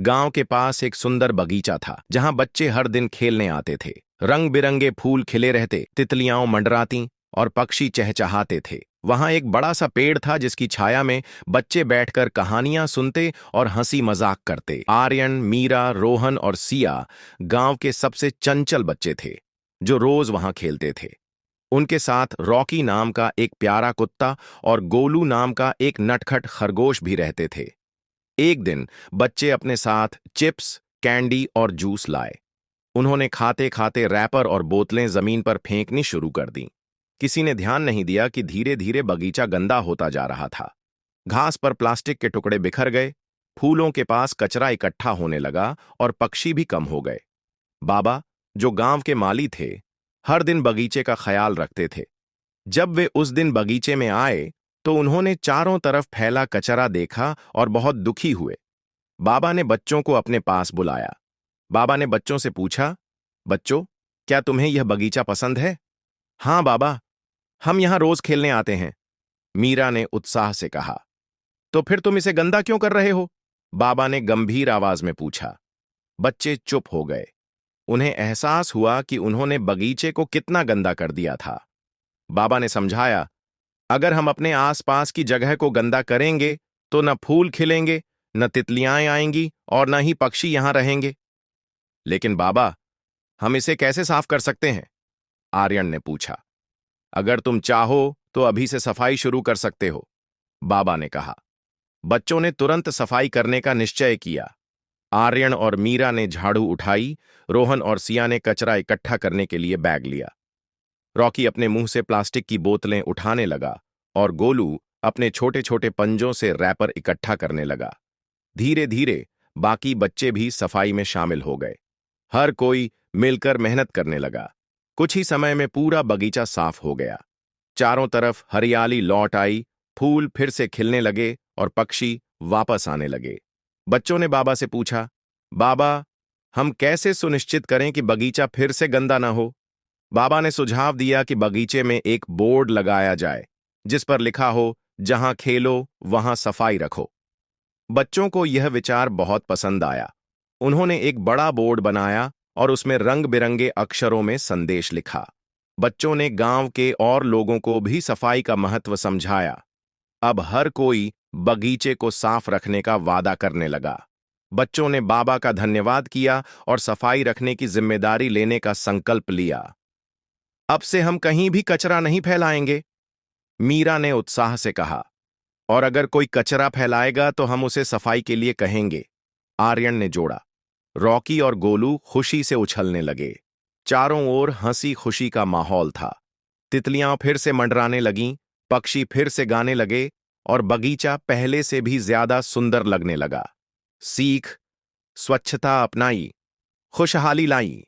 गांव के पास एक सुंदर बगीचा था जहां बच्चे हर दिन खेलने आते थे। रंग बिरंगे फूल खिले रहते, तितलियां मंडराती और पक्षी चहचहाते थे। वहां एक बड़ा सा पेड़ था जिसकी छाया में बच्चे बैठकर कहानियां सुनते और हंसी मजाक करते। आर्यन, मीरा, रोहन और सिया गांव के सबसे चंचल बच्चे थे जो रोज वहां खेलते थे। उनके साथ रॉकी नाम का एक प्यारा कुत्ता और गोलू नाम का एक नटखट खरगोश भी रहते थे। एक दिन बच्चे अपने साथ चिप्स, कैंडी और जूस लाए। उन्होंने खाते खाते रैपर और बोतलें जमीन पर फेंकनी शुरू कर दी। किसी ने ध्यान नहीं दिया कि धीरे धीरे बगीचा गंदा होता जा रहा था। घास पर प्लास्टिक के टुकड़े बिखर गए, फूलों के पास कचरा इकट्ठा होने लगा और पक्षी भी कम हो गए। बाबा, जो गांव के माली थे, हर दिन बगीचे का ख्याल रखते थे। जब वे उस दिन बगीचे में आए तो उन्होंने चारों तरफ फैला कचरा देखा और बहुत दुखी हुए। बाबा ने बच्चों को अपने पास बुलाया। बाबा ने बच्चों से पूछा, बच्चों, क्या तुम्हें यह बगीचा पसंद है? हाँ बाबा, हम यहां रोज खेलने आते हैं, मीरा ने उत्साह से कहा। तो फिर तुम इसे गंदा क्यों कर रहे हो? बाबा ने गंभीर आवाज में पूछा। बच्चे चुप हो गए। उन्हें एहसास हुआ कि उन्होंने बगीचे को कितना गंदा कर दिया था। बाबा ने समझाया, अगर हम अपने आसपास की जगह को गंदा करेंगे तो न फूल खिलेंगे, न तितलियां आएंगी और न ही पक्षी यहां रहेंगे। लेकिन बाबा, हम इसे कैसे साफ कर सकते हैं? आर्यन ने पूछा। अगर तुम चाहो तो अभी से सफाई शुरू कर सकते हो, बाबा ने कहा। बच्चों ने तुरंत सफाई करने का निश्चय किया। आर्यन और मीरा ने झाड़ू उठाई, रोहन और सिया ने कचरा इकट्ठा करने के लिए बैग लिया। रॉकी अपने मुंह से प्लास्टिक की बोतलें उठाने लगा और गोलू अपने छोटे छोटे पंजों से रैपर इकट्ठा करने लगा। धीरे धीरे बाकी बच्चे भी सफाई में शामिल हो गए। हर कोई मिलकर मेहनत करने लगा। कुछ ही समय में पूरा बगीचा साफ हो गया। चारों तरफ हरियाली लौट आई, फूल फिर से खिलने लगे और पक्षी वापस आने लगे। बच्चों ने बाबा से पूछा, बाबा, हम कैसे सुनिश्चित करें कि बगीचा फिर से गंदा ना हो? बाबा ने सुझाव दिया कि बगीचे में एक बोर्ड लगाया जाए जिस पर लिखा हो, जहां खेलो वहां सफाई रखो। बच्चों को यह विचार बहुत पसंद आया। उन्होंने एक बड़ा बोर्ड बनाया और उसमें रंग बिरंगे अक्षरों में संदेश लिखा। बच्चों ने गांव के और लोगों को भी सफाई का महत्व समझाया। अब हर कोई बगीचे को साफ रखने का वादा करने लगा। बच्चों ने बाबा का धन्यवाद किया और सफाई रखने की जिम्मेदारी लेने का संकल्प लिया। अब से हम कहीं भी कचरा नहीं फैलाएंगे, मीरा ने उत्साह से कहा। और अगर कोई कचरा फैलाएगा तो हम उसे सफाई के लिए कहेंगे, आर्यन ने जोड़ा। रॉकी और गोलू खुशी से उछलने लगे। चारों ओर हंसी खुशी का माहौल था। तितलियां फिर से मंडराने लगीं, पक्षी फिर से गाने लगे और बगीचा पहले से भी ज्यादा सुंदर लगने लगा। सीख, स्वच्छता अपनाई, खुशहाली लाई।